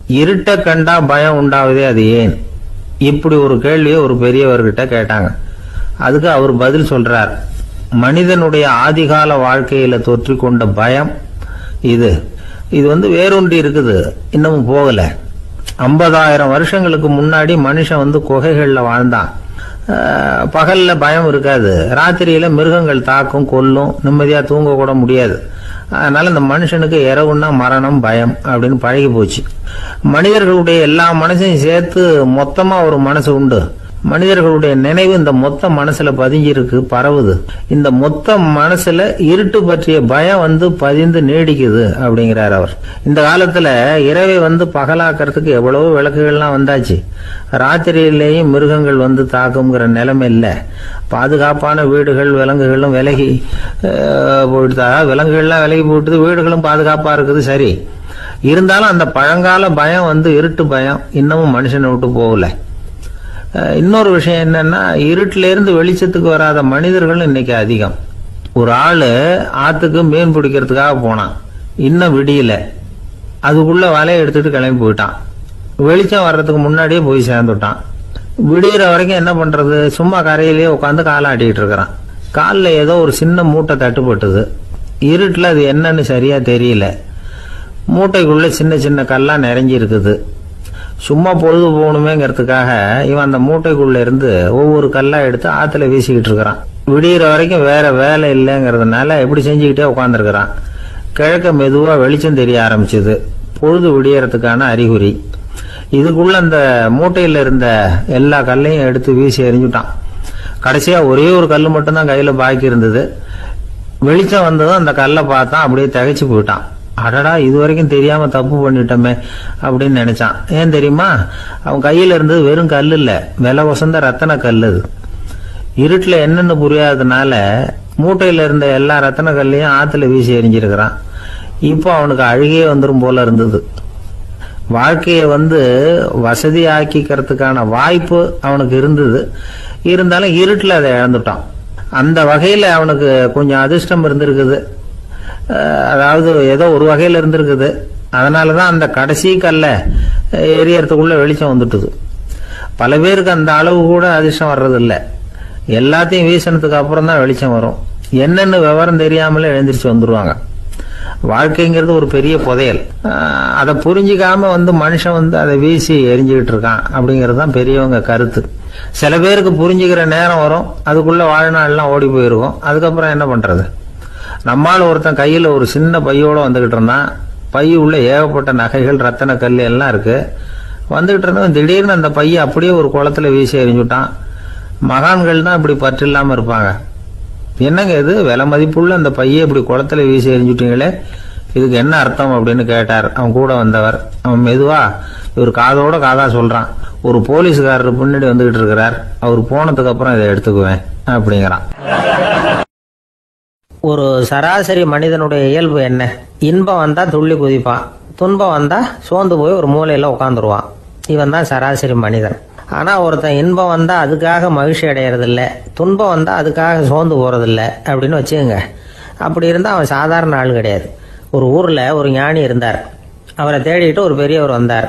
இருட்ட கண்டா பயம் உண்டாவதே அது ஏன்? இப்படி ஒரு கேள்வியை ஒரு பெரியவர்கிட்ட கேட்டாங்க. அதுக்கு அவர் பதில் சொல்றார், மனிதனுடைய ஆதிகால வாழ்க்கையில தொற்றிக்கொண்ட பயம் இது வேரூன்றி இருக்குது, இன்னமும் போகல. 50,000 வருஷங்களுக்கு முன்னாடி மனுஷன் குகைகள்ல வாழ்ந்தான். பகல்ல பயம் இருக்காது, ராத்திரியில மிருகங்கள் தாக்கும் கொல்லும், நிம்மதியா தூங்க கூட முடியாது. அதனால இந்த மனுஷனுக்கு இரவுன்னா மரணம் பயம் அப்படின்னு பழகி போச்சு. மனிதர்களுடைய எல்லா மனசையும் சேர்த்து மொத்தமா ஒரு மனசு உண்டு. மனிதர்களுடைய நினைவு இந்த மொத்த மனசுல பதிஞ்சிருக்கு, பரவுது. இந்த மொத்த மனசுல இருட்டு பற்றிய பயம் பதிந்து நீடிக்குது அப்படிங்கிறார் அவர். இந்த காலத்துல இரவை பகலாக்கிறதுக்கு எவ்வளவோ விளக்குகள்லாம் வந்தாச்சு. ராத்திரியிலேயும் மிருகங்கள் தாக்குங்கிற நிலைமை இல்ல. பாதுகாப்பான வீடுகள் விலங்குகளும் விலகி போயிட்டு, விலங்குகள்லாம் விலகி போயிட்டு, வீடுகளும் பாதுகாப்பா இருக்குது. சரி, இருந்தாலும் அந்த பழங்கால பயம் இருட்டு பயம் இன்னமும் மனுஷனை விட்டு போகல. இன்னொரு விஷயம் என்னன்னா, இருட்டுல இருந்து வெளிச்சத்துக்கு வராத மனிதர்கள் இன்னைக்கு அதிகம். ஒரு ஆளு ஆத்துக்கு மீன் பிடிக்கிறதுக்காக போனான், இன்னும் விடியல. அதுக்குள்ள வலையை எடுத்துட்டு கிளம்பி போயிட்டான். வெளிச்சம் வர்றதுக்கு முன்னாடியே போய் சேர்ந்துட்டான். விடிகிற வரைக்கும் என்ன பண்றது, சும்மா கரையிலேயே உட்காந்து காலாட்டிட்டு இருக்கிறான். காலில் ஏதோ ஒரு சின்ன மூட்டை தட்டுப்பட்டுது. இருட்டுல அது என்னன்னு சரியா தெரியல. மூட்டைக்குள்ள சின்ன சின்ன கல்லா நிறைஞ்சி இருக்குது. சும்மா பொழுது போகணுமேங்கிறதுக்காக இவன் அந்த மூட்டைக்குள்ள இருந்து ஒவ்வொரு கல்லா எடுத்து ஆத்துல வீசிக்கிட்டு இருக்கிறான். விடிகிற வரைக்கும் வேற வேலை இல்லைங்கிறதுனால எப்படி செஞ்சுக்கிட்டே உட்காந்துருக்கிறான். கிழக்க மெதுவா வெளிச்சம் தெரிய ஆரம்பிச்சது. பொழுது விடியறதுக்கான அறிகுறி. இதுக்குள்ள அந்த மூட்டையில இருந்த எல்லா கல்லையும் எடுத்து வீசி எறிஞ்சுட்டான். கடைசியா ஒரே ஒரு கல் மட்டும்தான் கையில பாக்கி இருந்தது. வெளிச்சம் வந்ததும் அந்த கல்லை பார்த்தான், அப்படியே திகைச்சு போயிட்டான். அடடா, இது வரைக்கும் தெரியாம தப்பு பண்ணிட்டோமே அப்படின்னு நினைச்சான். ஏன் தெரியுமா, அவன் கையில இருந்தது வெறும் கல் இல்ல, விலை வசந்த ரத்தன கல். அது இருட்டுல என்னன்னு புரியாததுனால மூட்டையில இருந்த எல்லா ரத்தன கல்லையும் ஆத்துல வீசி எறிஞ்சிருக்கிறான். இப்போ அவனுக்கு அழுகே வந்துடும் போல இருந்தது. வாழ்க்கைய வசதி ஆக்கிக்கிறதுக்கான வாய்ப்பு அவனுக்கு இருந்தது. இருந்தாலும் இருட்டுல அதை இழந்துட்டான். அந்த வகையில அவனுக்கு கொஞ்சம் அதிர்ஷ்டம் இருந்திருக்குது. அதாவது ஏதோ ஒரு வகையில இருந்திருக்குது. அதனாலதான் அந்த கடைசி கல்ல எரியறதுக்குள்ள வெளிச்சம் வந்துட்டுது. பல பேருக்கு அந்த அளவு கூட அதிர்ஷ்டம் வர்றது இல்ல. எல்லாத்தையும் வீசினதுக்கு அப்புறம் தான் வெளிச்சம் வரும். என்னன்னு விவரம் தெரியாமலே எழுந்திரிச்சு வந்துருவாங்க. வாழ்க்கைங்கிறது ஒரு பெரிய புதையல். அதை புரிஞ்சிக்காம மனுஷன் அதை வீசி எரிஞ்சுக்கிட்டு இருக்கான் அப்படிங்கிறது தான் பெரியவங்க கருத்து. சில பேருக்கு புரிஞ்சுக்கிற நேரம் வரும், அதுக்குள்ள வாழ்நாள்லாம் ஓடி போயிருக்கும். அதுக்கப்புறம் என்ன பண்றது? நம்மால் ஒருத்தன் கையில ஒரு சின்ன பையோட வந்துகிட்டு இருந்தான். பை உள்ள ஏகப்பட்ட நகைகள் ரத்தன கல் எல்லாம் இருக்கு. வந்துகிட்டு இருந்தவன் திடீர்னு அந்த பையை அப்படியே ஒரு குளத்துல வீசி எறிஞ்சுட்டான். மகான்கள் தான் இப்படி பற்று இல்லாம இருப்பாங்க. என்னங்க இது, விலை மதிப்புள்ள அந்த பையை இப்படி குளத்துல வீசி எறிஞ்சுட்டீங்களே, இதுக்கு என்ன அர்த்தம் அப்படின்னு கேட்டார் அவன் கூட வந்தவர். அவன் மெதுவா இவர் காதோட காதா சொல்றான், ஒரு போலீஸ்காரர் பின்னாடி வந்துகிட்டு இருக்கிறார், அவர் போனதுக்கு அப்புறம் இதை எடுத்துக்குவேன் அப்படிங்கிறான். ஒரு சராசரி மனிதனுடைய இயல்பு என்ன? இன்பம் வந்தா துள்ளி குதிப்பான், துன்பம் வந்தா சோர்ந்து போய் ஒரு மூலையில உட்காந்துருவான். இவன் தான் சராசரி மனிதன். ஆனா ஒருத்தன் இன்பம் வந்தா அதுக்காக மகிழ்ச்சி அடையறதில்ல, துன்பம் வந்தா அதுக்காக சோர்ந்து போறதில்ல அப்படின்னு வச்சுக்கோங்க. அப்படி இருந்தா அவன் சாதாரண ஆள் கிடையாது. ஒரு ஊர்ல ஒரு ஞானி இருந்தார். அவரை தேடிட்டு ஒரு பெரியவர் வந்தார்.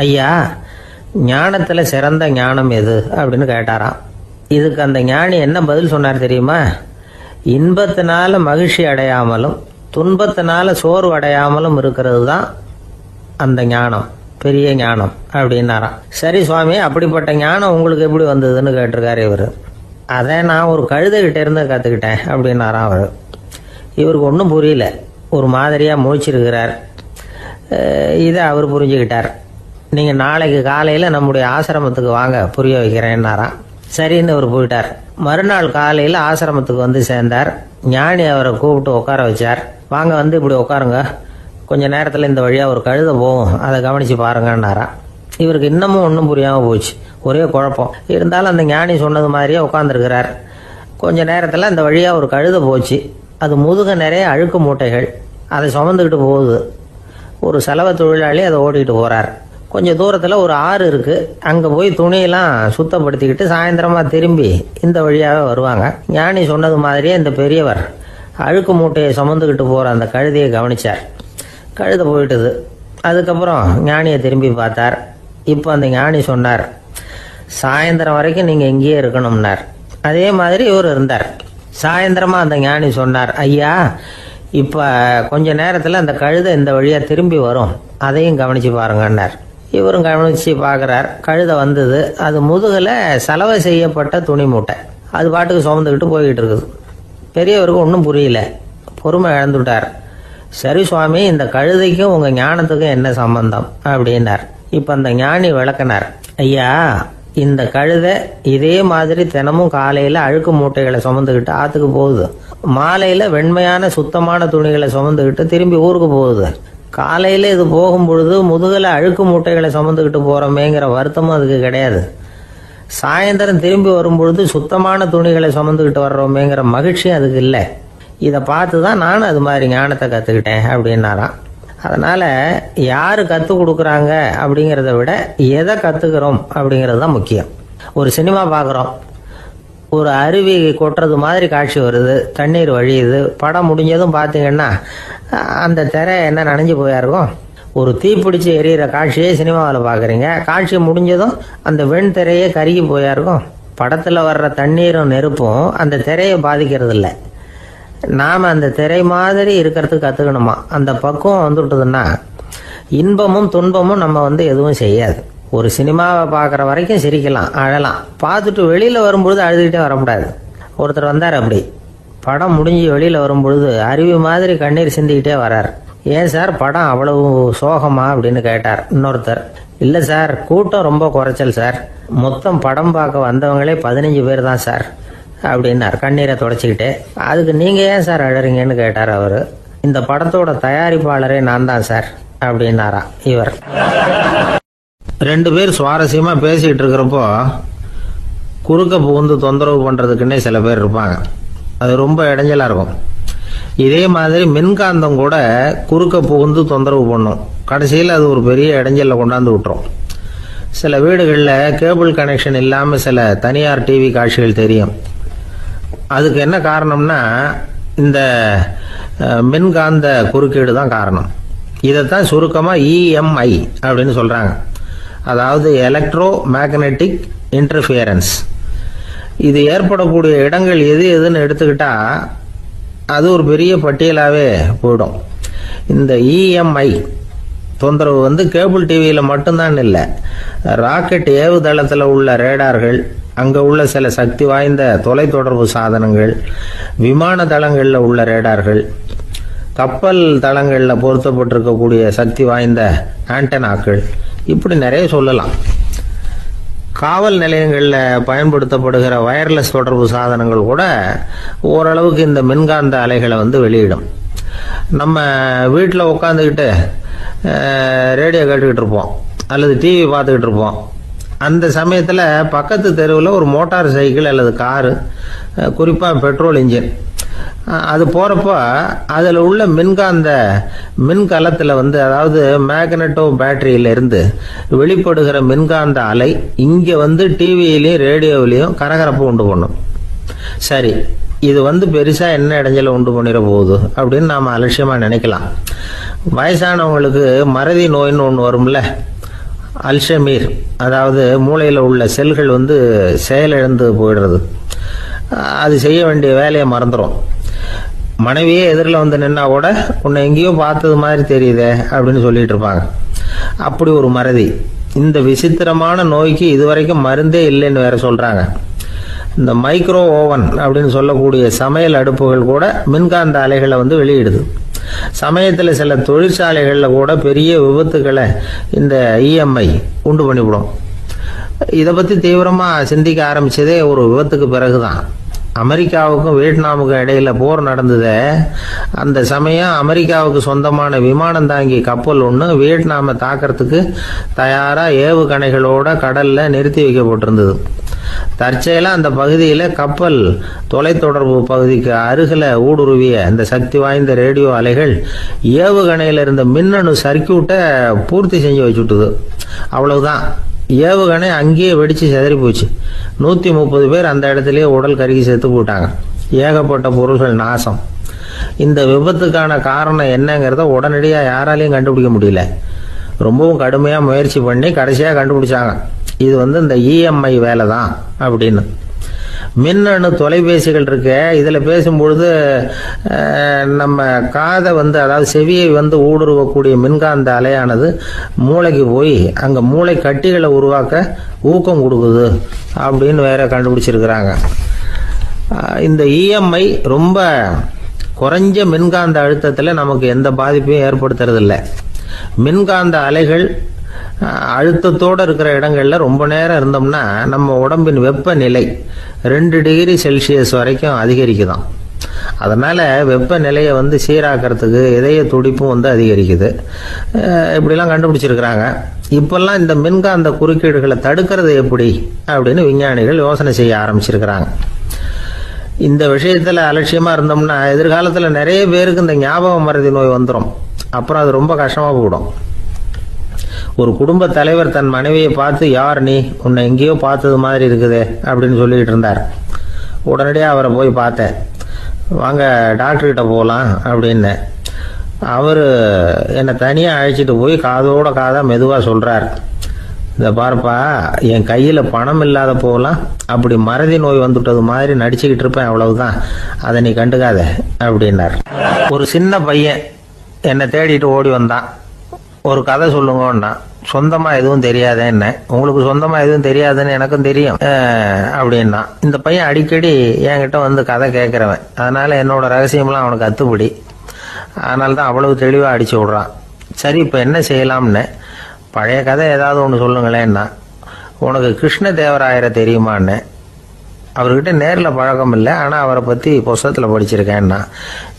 ஐயா, ஞானத்துல சிறந்த ஞானம் எது அப்படின்னு கேட்டாராம். இதுக்கு அந்த ஞானி என்ன பதில் சொன்னார் தெரியுமா? இன்பத்தினால மகிழ்ச்சி அடையாமலும் துன்பத்தினால சோர்வு அடையாமலும் இருக்கிறது தான் அந்த ஞானம், பெரிய ஞானம் அப்படின்னாராம். சரி சுவாமி, அப்படிப்பட்ட ஞானம் உங்களுக்கு எப்படி வந்ததுன்னு கேட்டிருக்காரு இவர். அதை நான் ஒரு கழுதைகிட்ட இருந்து கற்றுக்கிட்டேன் அப்படின்னாராம் அவர். இவருக்கு ஒன்றும் புரியல, ஒரு மாதிரியாக முழிச்சிருக்கிறார். இதை அவர் புரிஞ்சுக்கிட்டார். நீங்கள் நாளைக்கு காலையில் நம்முடைய ஆசிரமத்துக்கு வாங்க, புரிய வைக்கிறேன்னாராம். சரின்னு அவர் போயிட்டார். மறுநாள் காலையில் ஆசிரமத்துக்கு சேர்ந்தார். ஞானி அவரை கூப்பிட்டு உட்கார வச்சார். வாங்க இப்படி உட்காருங்க, கொஞ்ச நேரத்தில் இந்த வழியாக ஒரு கழுதை போகும், அதை கவனித்து பாருங்கன்னாராம். இவருக்கு இன்னமும் ஒன்றும் புரியாமல் போச்சு, ஒரே குழப்பம். இருந்தாலும் அந்த ஞானி சொன்னது மாதிரியே உட்காந்துருக்கிறார். கொஞ்ச நேரத்தில் இந்த வழியாக ஒரு கழுதை போச்சு. அது முதுக நிறைய அழுக்கு மூட்டைகள், அதை சுமந்துக்கிட்டு போகுது. ஒரு செலவு தொழிலாளி அதை ஓட்டிகிட்டு போகிறார். கொஞ்சம் தூரத்தில் ஒரு ஆறு இருக்குது. அங்கே போய் துணியெல்லாம் சுத்தப்படுத்திக்கிட்டு சாயந்தரமாக திரும்பி இந்த வழியாகவே வருவாங்க. ஞானி சொன்னது மாதிரியே இந்த பெரியவர் அழுக்கு மூட்டையை சுமந்துக்கிட்டு போகிற அந்த கழுதையை கவனிச்சார். கழுதை போயிட்டுது. அதுக்கப்புறம் ஞானியை திரும்பி பார்த்தார். இப்போ அந்த ஞானி சொன்னார், சாயந்தரம் வரைக்கும் நீங்கள் இங்கேயே இருக்கணும்னார். அதே மாதிரி இவர் இருந்தார். சாயந்தரமாக அந்த ஞானி சொன்னார், ஐயா இப்போ கொஞ்ச நேரத்தில் அந்த கழுதை இந்த வழியாக திரும்பி வரும், அதையும் கவனித்து பாருங்கன்னார். இவரும் கவனித்து பார்க்குறார். கழுதை வந்தது. அது முதுகில் சலவை செய்யப்பட்ட துணி மூட்டை. அது பாட்டுக்கு சுமந்துக்கிட்டு போய்கிட்டு இருக்குது. பெரியவருக்கு ஒன்றும் புரியல, பொறுமை இழந்துட்டார். சரி சுவாமி, இந்த கழுதைக்கும் உங்கள் ஞானத்துக்கும் என்ன சம்பந்தம் அப்படின்னார். இப்போ அந்த ஞானி விளக்கினார், ஐயா இந்த கழுதை இதே மாதிரி தினமும் காலையில் அழுக்கு மூட்டைகளை சுமந்துக்கிட்டு ஆற்றுக்கு போகுது, மாலையில் வெண்மையான சுத்தமான துணிகளை சுமந்துக்கிட்டு திரும்பி ஊருக்கு போகுது. காலையில் இது போகும் பொழுது முதுகில் அழுக்கு மூட்டைகளை சுமந்துக்கிட்டு போகிறோமேங்கிற வருத்தமும் அதுக்கு கிடையாது. சாயந்தரம் திரும்பி வரும்பொழுது சுத்தமான துணிகளை சுமந்துக்கிட்டு வர்றோமேங்கிற மகிழ்ச்சி அதுக்கு இல்லை. இதை பார்த்து தான் நானும் அது மாதிரி ஞானத்தை கற்றுக்கிட்டேன் அப்படின்னாராம். அதனால் யார் கற்றுக் கொடுக்குறாங்க அப்படிங்கிறத விட எதை கற்றுக்கிறோம் அப்படிங்கிறது தான் முக்கியம். ஒரு சினிமா பார்க்குறோம், ஒரு அருவி கொட்டுறது மாதிரி காட்சி வருது, தண்ணீர் வழியுது. படம் முடிஞ்சதும் பார்த்தீங்கன்னா அந்த திரை என்ன நனைஞ்சு போயா இருக்கும். ஒரு தீப்பிடிச்சு எரியிற காட்சியே சினிமாவில் பார்க்குறீங்க, காட்சி முடிஞ்சதும் அந்த வெண் திரையே கருகி போயா இருக்கும். படத்தில் வர்ற தண்ணீரும் நெருப்பும் அந்த திரையை பாதிக்கிறது இல்லை. நாம் அந்த திரை மாதிரி இருக்கிறதுக்கு கற்றுக்கணுமா. அந்த பக்குவம் வந்துவிட்டதுன்னா இன்பமும் துன்பமும் நம்ம எதுவும் செய்யாது. ஒரு சினிமாவை பார்க்குற வரைக்கும் சிரிக்கலாம், அழலாம். பார்த்துட்டு வெளியில் வரும்பொழுது அழுதுகிட்டே வரக்கூடாது. ஒருத்தர் வந்தார், அப்படி படம் முடிஞ்சு வெளியில் வரும்பொழுது அருவி மாதிரி கண்ணீர் சிந்திக்கிட்டே வரார். ஏன் சார் படம் அவ்வளவு சோகமா அப்படின்னு கேட்டார். இன்னொருத்தர், இல்லை சார் கூட்டம் ரொம்ப குறைச்சல் சார், மொத்தம் படம் பார்க்க வந்தவங்களே 15 பேர் தான் சார் அப்படின்னார் கண்ணீரை தொடச்சிக்கிட்டே. அதுக்கு நீங்கள் ஏன் சார் அழறீங்கன்னு கேட்டார் அவர். இந்த படத்தோட தயாரிப்பாளரே நான் தான் சார் அப்படின்னாரா இவர். 2 பேர் சுவாரஸ்யமாக பேசிக்கிட்டு இருக்கிறப்போ குறுக்க புகுந்து தொந்தரவு பண்ணுறதுக்குன்னே சில பேர் இருப்பாங்க. அது ரொம்ப இடைஞ்சலாக இருக்கும். இதே மாதிரி மின்காந்தம் கூட குறுக்க புகுந்து தொந்தரவு பண்ணும். கடைசியில் அது ஒரு பெரிய இடைஞ்சலில் கொண்டாந்து விட்டுரும். சில வீடுகளில் கேபிள் கனெக்ஷன் இல்லாமல் சில தனியார் டிவி காட்சிகள் தெரியும். அதுக்கு என்ன காரணம்னா இந்த மின்காந்த குறுக்கீடு தான் காரணம். இதைத்தான் சுருக்கமாக இஎம்ஐ அப்படின்னு சொல்கிறாங்க. அதாவது எலக்ட்ரோ மேக்னெட்டிக் இன்டர்ஃபியரன்ஸ். இது ஏற்படக்கூடிய இடங்கள் எது எதுன்னு எடுத்துக்கிட்டா அது ஒரு பெரிய பட்டியலாகவே போயிடும். இந்த இஎம்ஐ தொந்தரவு கேபிள் டிவியில் மட்டும்தான் இல்லை, ராக்கெட் ஏவுதளத்தில் உள்ள ரேடார்கள், அங்கே உள்ள சில சக்தி வாய்ந்த தொலைத்தொடர்பு சாதனங்கள், விமான தளங்களில் உள்ள ரேடார்கள், கப்பல் தளங்களில் பொருத்தப்பட்டிருக்கக்கூடிய சக்தி வாய்ந்த ஆண்டனாக்கள், இப்படி நிறைய சொல்லலாம். காவல் நிலையங்களில் பயன்படுத்தப்படுகிற வயர்லெஸ் தொடர்பு சாதனங்கள் கூட ஓரளவுக்கு இந்த மின்காந்த அலைகளை வெளியிடும். நம்ம வீட்டில் உட்காந்துக்கிட்டு ரேடியோ கேட்டுக்கிட்டு இருப்போம் அல்லது டிவி பார்த்துக்கிட்டு இருப்போம். அந்த சமயத்தில் பக்கத்து தெருவில் ஒரு மோட்டார் சைக்கிள் அல்லது காரு, குறிப்பாக பெட்ரோல் இன்ஜின், அது போகிறப்ப அதில் உள்ள மின்கலத்தில் அதாவது மேக்னட்டோ பேட்டரியிலிருந்து வெளிப்படுகிற மின்காந்த அலை இங்கே டிவியிலையும் ரேடியோவிலையும் கரகரப்பு உண்டு பண்ணும். சரி, இது பெருசாக என்ன இடைஞ்சலை உண்டு பண்ணிட போகுது அப்படின்னு நாம் அலட்சியமாக நினைக்கலாம். வயசானவங்களுக்கு மறதி நோயின்னு ஒன்று வரும்ல, அல்ஷமீர், அதாவது மூளையில் உள்ள செல்கள் செயலிழந்து போயிடுறது. அது செய்ய வேண்டிய வேலையை மறந்துடும். மனைவியே எதிரில் நின்னா கூட உன்னை எங்கேயோ பார்த்தது மாதிரி தெரியுதே அப்படின்னு சொல்லிட்டு இருப்பாங்க. அப்படி ஒரு மறதி. இந்த விசித்திரமான நோய்க்கு இதுவரைக்கும் மருந்தே இல்லைன்னு வேற சொல்றாங்க. இந்த மைக்ரோ ஓவன் அப்படின்னு சொல்லக்கூடிய சமையல் அடுப்புகள் கூட மின்காந்த அலைகளை வெளியிடுது. சமயத்தில் சில தொழிற்சாலைகளில் கூட பெரிய விபத்துக்களை இந்த இஎம்ஐ உண்டு பண்ணிவிடும். இதை பற்றி தீவிரமாக சிந்திக்க ஆரம்பிச்சதே ஒரு விபத்துக்கு பிறகுதான். அமெரிக்காவுக்கும் வியட்நாமுக்கும் இடையில போர் நடந்ததே, அந்த சமயம் அமெரிக்காவுக்கு சொந்தமான விமானம் தாங்கி கப்பல் ஒன்று வியட்நாமை தாக்கிறதுக்கு தயாராக ஏவுகணைகளோட கடலில் நிறுத்தி வைக்கப்பட்டிருந்தது. தற்செயலாக அந்த பகுதியில் கப்பல் தொலைத்தொடர்பு பகுதிக்கு அருகில் ஊடுருவிய இந்த சக்தி வாய்ந்த ரேடியோ அலைகள் ஏவுகணையில் இருந்த மின்னணு சர்க்கியூட்டை பூர்த்தி செஞ்சு வச்சுட்டுது. அவ்வளவுதான், ஏவுகணை அங்கேயே வெடிச்சு செதறி போச்சு. 130 பேர் அந்த இடத்துலயே உடல் கருகி செத்து போட்டாங்க. ஏகப்பட்ட பொருள்கள் நாசம். இந்த விபத்துக்கான காரணம் என்னங்கிறத உடனடியாக யாராலையும் கண்டுபிடிக்க முடியல. ரொம்பவும் கடுமையா முயற்சி பண்ணி கடைசியா கண்டுபிடிச்சாங்க இது இந்த இஎம்ஐ வேலை தான் அப்படின்னு. மின்னணு தொலைபேசிகள் இருக்க இதுல பேசும்பொழுது நம்ம காதை அதாவது செவியை ஊடுருவக்கூடிய மின்காந்த அலையானது மூளைக்கு போய் அங்க மூளை கட்டிகளை உருவாக்க ஊக்கம் கொடுக்குது அப்படின்னு வேற கண்டுபிடிச்சிருக்கிறாங்க. இந்த இஎம்ஐ ரொம்ப குறைஞ்ச மின்காந்த அழுத்தத்துல நமக்கு எந்த பாதிப்பையும் ஏற்படுத்துறது இல்லை. மின்காந்த அலைகள் அழுத்தத்தோடு இருக்கிற இடங்கள்ல ரொம்ப நேரம் இருந்தோம்னா நம்ம உடம்பின் வெப்பநிலை 2 டிகிரி செல்சியஸ் வரைக்கும் அதிகரிக்குதாம். அதனால வெப்பநிலையை சீராக்கிறதுக்கு இதய துடிப்பும் அதிகரிக்குது. இப்படிலாம் கண்டுபிடிச்சிருக்கிறாங்க. இப்பெல்லாம் இந்த மின்காந்த குறுக்கீடுகளை தடுக்கிறது எப்படி அப்படின்னு விஞ்ஞானிகள் யோசனை செய்ய ஆரம்பிச்சிருக்கிறாங்க. இந்த விஷயத்துல அலட்சியமா இருந்தோம்னா எதிர்காலத்துல நிறைய பேருக்கு இந்த ஞாபக மறதி நோய் வந்துடும். அப்புறம் அது ரொம்ப கஷ்டமா போயிடும். ஒரு குடும்ப தலைவர் தன் மனைவியை பார்த்து, யார் நீ, உன்னை எங்கேயோ பார்த்தது மாதிரி இருக்குதே அப்படின்னு சொல்லிட்டு இருந்தார். உடனடியாக அவரை போய் பார்த்தேன். வாங்க டாக்டர்கிட்ட போகலாம் அப்படின்னு. அவர் என்னை தனியாக அழைச்சிட்டு போய் காதோட காதா மெதுவாக சொல்றார், இந்த பாருப்பா, என் கையில் பணம் இல்லாத போகலாம், அப்படி மறதி நோய் வந்துட்டது மாதிரி நடிச்சுக்கிட்டு இருப்பேன், அவ்வளவுதான், அதை நீ கண்டுக்காத அப்படின்னார். ஒரு சின்ன பையன் என்னை தேடிட்டு ஓடி வந்தான். ஒரு கதை சொல்லுங்கன்னா, சொந்தமா எதுவும் தெரியாத என்ன, உங்களுக்கு சொந்தமா எதுவும் தெரியாதுன்னு எனக்கும் தெரியும் அப்படின்னா. இந்த பையன் அடிக்கடி என்கிட்ட கதை கேட்கிறவன், அதனால என்னோட ரகசியம்லாம் அவனுக்கு அத்துப்படி. அதனால தான் அவ்வளவு தெளிவா அடிச்சு விடுறான். சரி, இப்ப என்ன செய்யலாம்னு, பழைய கதை ஏதாவது ஒன்று சொல்லுங்களேன்னா. உனக்கு கிருஷ்ண தேவராயரை தெரியுமான்னு. அவர்கிட்ட நேரில் பழக்கம் இல்லை, ஆனால் அவரை பற்றி புஸ்தகத்தில் படிச்சிருக்கேன்னா.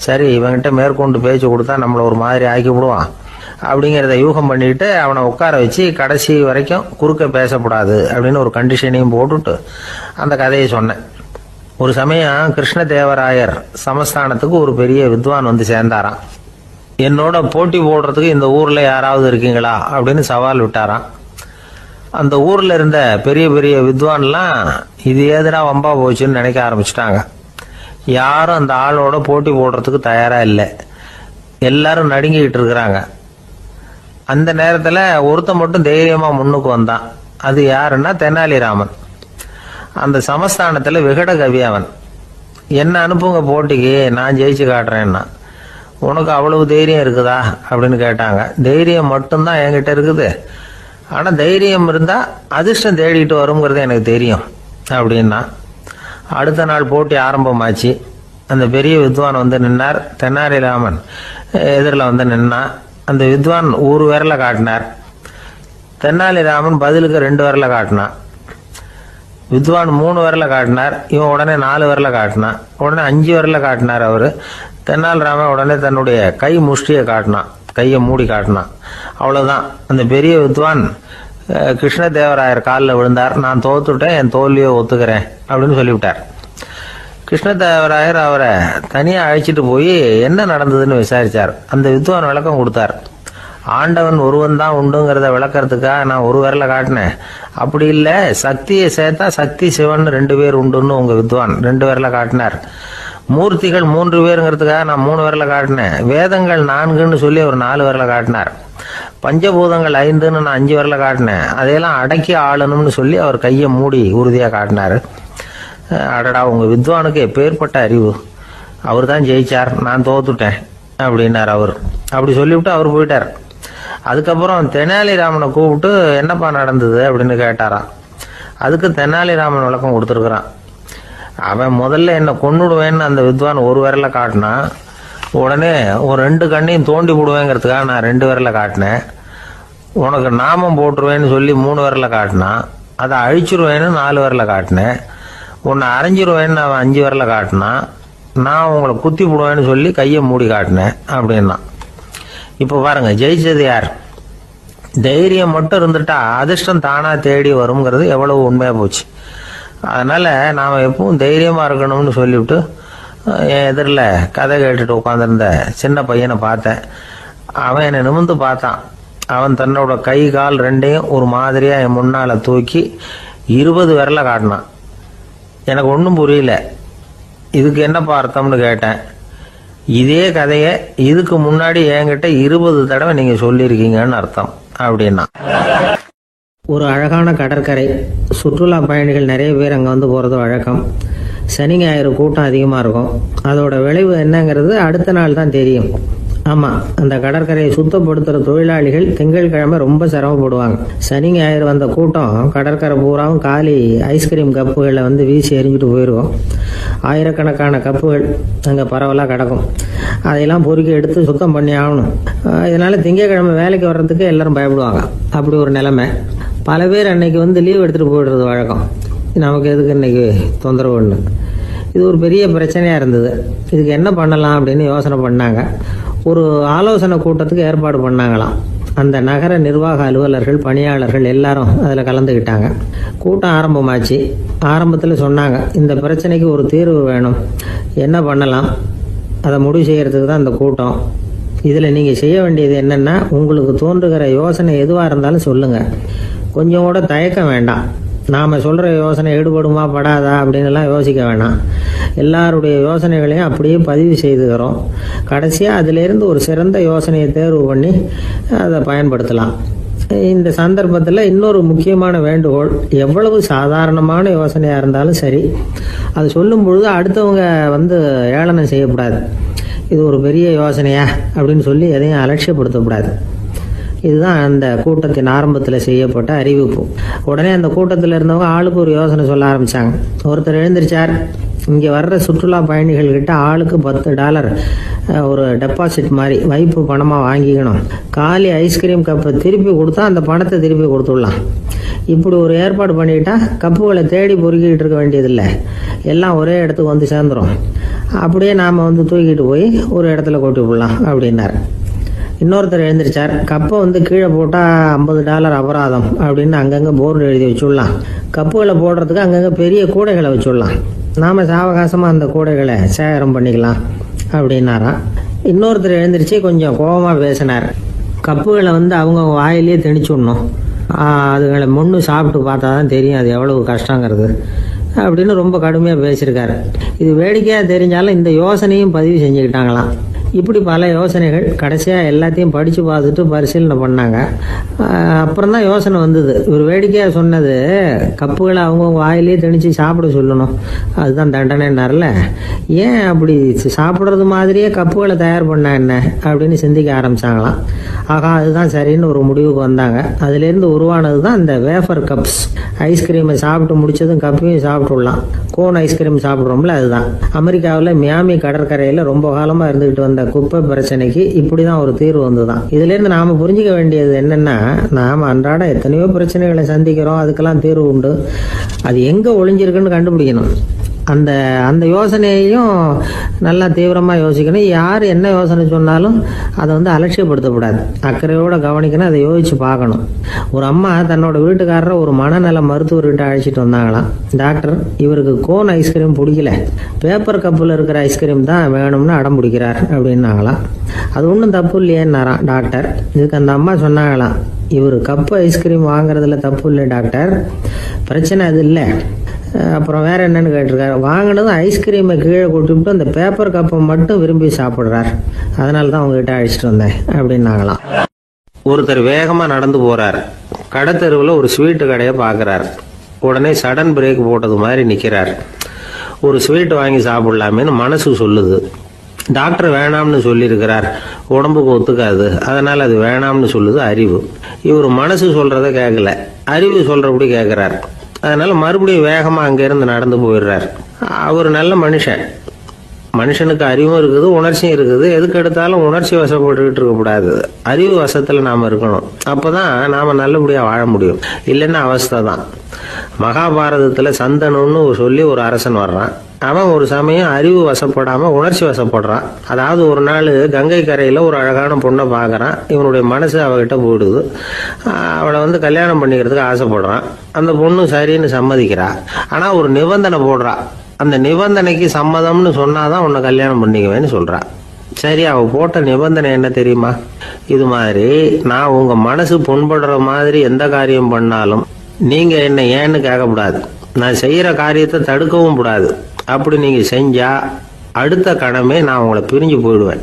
சரி, இவங்கிட்ட மேற்கொண்டு பேச்சு கொடுத்தா நம்மளை ஒரு மாதிரி ஆக்கி விடுவான் அப்படிங்கிறத யூகம் பண்ணிட்டு அவனை உட்கார வச்சு கடைசி வரைக்கும் குறுக்க பேசக்கூடாது அப்படின்னு ஒரு கண்டிஷனையும் போட்டுட்டு அந்த கதையை சொன்னேன். ஒரு சமயம் கிருஷ்ண தேவராயர் சமஸ்தானத்துக்கு ஒரு பெரிய வித்வான் சேர்ந்தாராம். என்னோட போட்டி போடுறதுக்கு இந்த ஊர்ல யாராவது இருக்கீங்களா அப்படின்னு சவால் விட்டாராம். அந்த ஊர்ல இருந்த பெரிய பெரிய வித்வான்லாம் இது ஏதுடா வம்பா போச்சுன்னு நினைக்க ஆரம்பிச்சிட்டாங்க. யாரும் அந்த ஆளோட போட்டி போடுறதுக்கு தயாரா இல்லை. எல்லாரும் நடுங்கிட்டு இருக்கிறாங்க. அந்த நேரத்துல ஒருத்த மட்டும் தைரியமா முன்னுக்கு வந்தான். அது யாருன்னா தெனாலிராமன். அந்த சமஸ்தானத்துல விகட கவி அவன். என்ன அனுப்புங்க போட்டிக்கு, நான் ஜெயிச்சு காட்டுறேன்னா. உனக்கு அவ்வளவு தைரியம் இருக்குதா அப்படின்னு கேட்டாங்க. தைரியம் மட்டும்தான் என்கிட்ட இருக்குது, ஆனா தைரியம் இருந்தா அதிர்ஷ்டம் தேடிட்டு வருங்கிறது எனக்கு தெரியும் அப்படின்னா. அடுத்த நாள் போட்டி ஆரம்பமாச்சு. அந்த பெரிய வித்வான் நின்னார். தெனாலிராமன் எதிரில் நின்னா. அந்த வித்வான் ஒரு விரல காட்டினார். தெனாலிராமன் பதிலுக்கு 2 விரல காட்டினான். வித்வான் 3 விரல காட்டினார். இவன் உடனே 4 விரல காட்டினான். உடனே 5 விரல காட்டினார் அவரு. தெனாலிராமன் உடனே தன்னுடைய கை முஷ்டியை காட்டினான், கையை மூடி காட்டினான். அவ்வளவுதான். அந்த பெரிய வித்வான் கிருஷ்ணதேவராயர் காலில் விழுந்தார். நான் தோத்துட்டேன், என் தோல்வியை ஒத்துக்கிறேன் அப்படின்னு சொல்லிவிட்டார். கிருஷ்ணதேவராயர் அவரை தனியா அழைச்சிட்டு போய் என்ன நடந்ததுன்னு விசாரிச்சார். அந்த வித்வான் விளக்கம் கொடுத்தார். ஆண்டவன் ஒருவன் தான் உண்டுங்கிறத விளக்கறதுக்காக நான் ஒரு விரல காட்டினேன். அப்படி இல்லை, சக்தியை சேர்த்தா சக்தி சிவன் 2 பேர் உண்டுன்னு உங்க வித்வான் 2 விரல காட்டினார். மூர்த்திகள் 3 பேருங்கிறதுக்காக நான் 3 விரல காட்டினேன். வேதங்கள் 4ன்னு சொல்லி ஒரு 4 விரல காட்டினார். பஞ்சபூதங்கள் 5ன்னு நான் 5 விரல காட்டினேன். அதையெல்லாம் அடக்கி ஆளணும்னு சொல்லி அவர் கையை மூடி உறுதியா காட்டினாரு. அடடா, உங்க வித்வானுக்கு எப்பேற்பட்ட அறிவு, அவர் தான் ஜெயிச்சார், நான் தோத்துட்டேன் அப்படின்னார் அவர். அப்படி சொல்லிவிட்டு அவர் போயிட்டார். அதுக்கப்புறம் தெனாலிராமனை கூப்பிட்டு என்னப்பா நடந்தது அப்படின்னு கேட்டாராம். அதுக்கு தெனாலிராமன் விளக்கம் கொடுத்துருக்குறான். அவன் முதல்ல என்ன கொன்னுடுவேன்னு அந்த வித்வான் ஒரு விரல காட்டினான். உடனே ஒரு 2 கண்ணையும் தோண்டி விடுவேங்கிறதுக்காக நான் 2 விரல காட்டினேன். உனக்கு நாமம் போட்டுருவேன்னு சொல்லி 3 விரல காட்டினான். அதை அழிச்சிருவேன்னு 4 விரல காட்டினேன். உன்னை அரைஞ்சிருவேன்னு அவன் 5 விரல காட்டினான். நான் உங்களை குத்தி போடுவேன்னு சொல்லி கையை மூடி காட்டினேன் அப்படின்னா. இப்போ பாருங்க, ஜெயிச்சது யார்? தைரியம் மட்டும் இருந்துட்டா அதிர்ஷ்டம் தானா தேடி வருங்கிறது எவ்வளவு உண்மையா போச்சு. அதனால நாம எப்பவும் தைரியமா இருக்கணும்னு சொல்லிவிட்டு என் எதிரில் கதை கேட்டுட்டு உட்காந்துருந்த சின்ன பையனை பார்த்தேன். அவன் என்னை நிமிர்ந்து பார்த்தான். அவன் தன்னோட கை கால் 2ஐயும் ஒரு மாதிரியா என் முன்னால தூக்கி 20 விரல காட்டினான். எனக்கு ஒன்றும் புரியல. இதுக்கு என்னப்பா அர்த்தம்னு கேட்டேன். இதே கதையை இதுக்கு முன்னாடி என்கிட்ட 20 தடவை நீங்க சொல்லியிருக்கீங்கன்னு அர்த்தம் அப்படின்னா. ஒரு அழகான கடற்கரை, சுற்றுலா பயணிகள் நிறைய பேர் அங்கே வந்து போகிறது வழக்கம். சனி ஞாயிறு கூட்டம் அதிகமாக இருக்கும். அதோட விளைவு என்னங்கிறது அடுத்த நாள் தான் தெரியும். ஆமாம், அந்த கடற்கரையை சுத்தப்படுத்துகிற தொழிலாளிகள் திங்கட்கிழமை ரொம்ப சிரமப்படுவாங்க. சனி ஞாயிறு வந்த கூட்டம் கடற்கரை பூராவும் காலி ஐஸ்கிரீம் கப்புகளை வந்து வீசி எறிஞ்சிட்டு போயிருக்கும். ஆயிரக்கணக்கான கப்புகள் அங்கே பரவலாக கிடக்கும். அதையெல்லாம் பொறுக்கி எடுத்து சுத்தம் பண்ணி ஆகணும். இதனால் திங்கட்கிழமை வேலைக்கு வர்றதுக்கு எல்லாரும் பயப்படுவாங்க. அப்படி ஒரு நிலைமை. பல பேர் அன்னைக்கு வந்து லீவ் எடுத்துகிட்டு போயிடுறது வழக்கம். நமக்கு எதுக்கு இன்னைக்கு தொந்தரவுன்னு. இது ஒரு பெரிய பிரச்சனையாக இருந்தது. இதுக்கு என்ன பண்ணலாம் அப்படின்னு யோசனை பண்ணாங்க. ஒரு ஆலோசனை கூட்டத்துக்கு ஏற்பாடு பண்ணாங்களாம். அந்த நகர நிர்வாக அலுவலர்கள், பணியாளர்கள் எல்லாரும் அதில் கலந்துக்கிட்டாங்க. கூட்டம் ஆரம்பமாச்சு. ஆரம்பத்தில் சொன்னாங்க, இந்த பிரச்சனைக்கு ஒரு தீர்வு வேணும், என்ன பண்ணலாம், அதை முடிவு செய்கிறதுக்கு தான் இந்த கூட்டம். இதில் நீங்கள் செய்ய வேண்டியது என்னென்னா, உங்களுக்கு தோன்றுகிற யோசனை எதுவாக இருந்தாலும் சொல்லுங்கள். கொஞ்சம் கூட தயக்கம் வேண்டாம். நாம் சொல்கிற யோசனை ஈடுபடுமா படாதா அப்படின்லாம் யோசிக்க வேணாம். எல்லாருடைய யோசனைகளையும் அப்படியே பதிவு செய்துக்கிறோம். கடைசியாக அதிலேருந்து ஒரு சிறந்த யோசனையை தேர்வு பண்ணி அதை பயன்படுத்தலாம். இந்த சந்தர்ப்பத்தில் இன்னொரு முக்கியமான வேண்டுகோள், எவ்வளவு சாதாரணமான யோசனையாக இருந்தாலும் சரி, அது சொல்லும் பொழுது அடுத்தவங்க வந்து ஏளனம் செய்யக்கூடாது. இது ஒரு பெரிய யோசனையா அப்படின்னு சொல்லி எதையும் அலட்சியப்படுத்தக்கூடாது. இதுதான் அந்த கூட்டத்தின் ஆரம்பத்தில் செய்யப்பட்ட அறிவிப்பு. உடனே அந்த கூட்டத்தில் இருந்தவங்க ஆளுக்கு ஒரு யோசனை சொல்ல ஆரம்பித்தாங்க. ஒருத்தர் எழுந்திருச்சார், இங்கே வர்ற சுற்றுலா பயணிகள்கிட்ட ஆளுக்கு $10 ஒரு டெபாசிட் மாதிரி வைப்பு பணமாக வாங்கிக்கணும். காலி ஐஸ்கிரீம் கப்பை திருப்பி கொடுத்தா அந்த பணத்தை திருப்பி கொடுத்துடலாம். இப்படி ஒரு ஏற்பாடு பண்ணிக்கிட்டா கப்புகளை தேடி பொறுக்கிட்டு இருக்க வேண்டியதில்லை, எல்லாம் ஒரே இடத்துக்கு வந்து சேர்ந்துடும். அப்படியே நாம் வந்து தூக்கிட்டு போய் ஒரு இடத்துல கொட்டி விடலாம் அப்படின்னாரு. இன்னொருத்தர் எழுந்திருச்சார், கப்பை வந்து கீழே போட்டால் $50 அபராதம் அப்படின்னு அங்கங்கே போர்டு எழுதி வச்சுடலாம். கப்புகளை போடுறதுக்கு அங்கங்கே பெரிய கூடைகளை வச்சுடலாம். நாம் சாவகாசமாக அந்த கூடைகளை சேகரம் பண்ணிக்கலாம் அப்படின்னாராம். இன்னொருத்தர் எழுந்திரிச்சு கொஞ்சம் கோபமாக பேசினார். கப்புகளை வந்து அவங்க வாயிலேயே திணிச்சு விடணும், அதுகளை முன்னு சாப்பிட்டு பார்த்தா தான் தெரியும் அது எவ்வளவு கஷ்டங்கிறது அப்படின்னு ரொம்ப கடுமையாக பேசியிருக்காரு. இது வேடிக்கையாக தெரிஞ்சாலும் இந்த யோசனையும் பதிவு செஞ்சுக்கிட்டாங்களாம். இப்படி பல யோசனைகள். கடைசியாக எல்லாத்தையும் படித்து பார்த்துட்டு பரிசீலனை பண்ணாங்க. அப்புறம் தான் யோசனை வந்தது. ஒரு வேடிக்கையாக சொன்னது, கப்புகளை அவங்கவுங்க வாயிலேயே திணிச்சு சாப்பிட சொல்லணும், அதுதான் தண்டனைன்னார்ல. ஏன் அப்படி சாப்பிட்றது மாதிரியே கப்புகளை தயார் பண்ண என்ன அப்படின்னு சிந்திக்க ஆரம்பித்தாங்களாம். ஆகா, அதுதான் சரின்னு ஒரு முடிவுக்கு வந்தாங்க. அதுலேருந்து உருவானது தான் இந்த வேஃபர் கப்ஸ். ஐஸ்கிரீமை சாப்பிட்டு முடிச்சதும் கப்பையும் சாப்பிட்டுடலாம். கோன் ஐஸ்கிரீம் சாப்பிட்றோம்ல, அதுதான். அமெரிக்காவில் மியாமி கடற்கரையில் ரொம்ப காலமாக இருந்துகிட்டு வந்த குப்பை பிரச்சனைக்கு இப்படி தான் ஒரு தீர்வு வந்துதான். இதுலேருந்து நாம் புரிஞ்சிக்க வேண்டியது என்னென்னா, நாம் அன்றாட எத்தனையோ பிரச்சனைகளை சந்திக்கிறோம், அதுக்கெல்லாம் தீர்வு உண்டு. அது எங்கே ஒளிஞ்சிருக்குன்னு கண்டுபிடிக்கணும். அந்த யோசனையையும் நல்லா தீவிரமாக யோசிக்கணும். யார் என்ன யோசனை சொன்னாலும் அதை வந்து அலட்சியப்படுத்தக்கூடாது, அக்கறையோடு கவனிக்கணும், அதை யோசித்து பார்க்கணும். ஒரு அம்மா தன்னோட வீட்டுக்காரரை ஒரு மனநல மருத்துவர்கிட்ட அழைச்சிட்டு வந்தாங்களாம். டாக்டர், இவருக்கு கோன் ஐஸ்கிரீம் பிடிக்கல, பேப்பர் கப்பில் இருக்கிற ஐஸ்கிரீம் தான் வேணும்னு அடம் பிடிக்கிறார் அப்படின்னாங்களாம். அது ஒன்றும் தப்பு இல்லையேன்னாராம் டாக்டர். இதுக்கு அந்த அம்மா சொன்னாங்களாம், இவர் கப்பு ஐஸ்கிரீம் வாங்குறதுல தப்பு இல்லை டாக்டர், பிரச்சனை அது இல்லை. அப்புறம் வேற என்னன்னு கேட்டிருக்காரு. வாங்கினதும் ஐஸ்கிரீமை கீழே கொட்டிவிட்டு அந்த பேப்பர் கப்பை மட்டும் விரும்பி சாப்பிட்றார், அதனால தான் உங்ககிட்ட அழைச்சிட்டு வந்தேன் அப்படின்னாங்களாம். ஒருத்தர் வேகமாக நடந்து போறார். கடத்தெருவில் ஒரு ஸ்வீட்டு கடையை பார்க்குறார். உடனே சடன் பிரேக் போட்டது மாதிரி நிற்கிறார். ஒரு ஸ்வீட் வாங்கி சாப்பிடலாமேன்னு மனசு சொல்லுது. டாக்டர் வேணாம்னு சொல்லியிருக்கிறார், உடம்புக்கு ஒத்துக்காது, அதனால் அது வேணாம்னு சொல்லுது அறிவு. இவர் மனசு சொல்கிறத கேட்கல, அறிவு சொல்கிறபடி கேட்குறார். அதனால மறுபடியும் வேகமாக அங்கேருந்து நடந்து போயிடுறார். அவர் நல்ல மனுஷனுக்கு அறிவும் இருக்குது, உணர்ச்சியும் இருக்குது. எதுக்கு எடுத்தாலும் உணர்ச்சி வசப்பட்டுக்கிட்டு இருக்கக்கூடாது, அறிவு வசத்தில் நாம் இருக்கணும். அப்போ தான் நாம் நல்லபடியாக வாழ முடியும். இல்லைன்னா அவஸ்தை தான். மகாபாரதத்தில் சந்தனுன்னு சொல்லி ஒரு அரசன் வர்றான். அவன் ஒரு சமயம் அறிவு வசப்படாமல் உணர்ச்சி வசப்படுறான். அதாவது ஒரு நாள் கங்கை கரையில் ஒரு அழகான பொண்ணை பார்க்குறான். இவனுடைய மனசு அவகிட்ட போயிடுது. அவளை வந்து கல்யாணம் பண்ணிக்கிறதுக்கு ஆசைப்படுறான். அந்த பொண்ணு சரின்னு சம்மதிக்கிறா. ஆனால் ஒரு நிபந்தனை போடுறா. அந்த நிபந்தனைக்கு சம்மதம்னு சொன்னாதான் உன்னை கல்யாணம் பண்ணிக்குவேன்னு சொல்றா. சரி, அவ போட்ட நிபந்தனை என்ன தெரியுமா? இது மாதிரி, நான் உங்க மனசு புண்படுற மாதிரி எந்த காரியம் பண்ணாலும் நீங்க என்ன ஏன்னு கேட்கக்கூடாது, நான் செய்யற காரியத்தை தடுக்கவும் கூடாது. அப்படி நீங்க செஞ்சா அடுத்த கணமே நான் உங்களை பிரிஞ்சு போயிடுவேன்.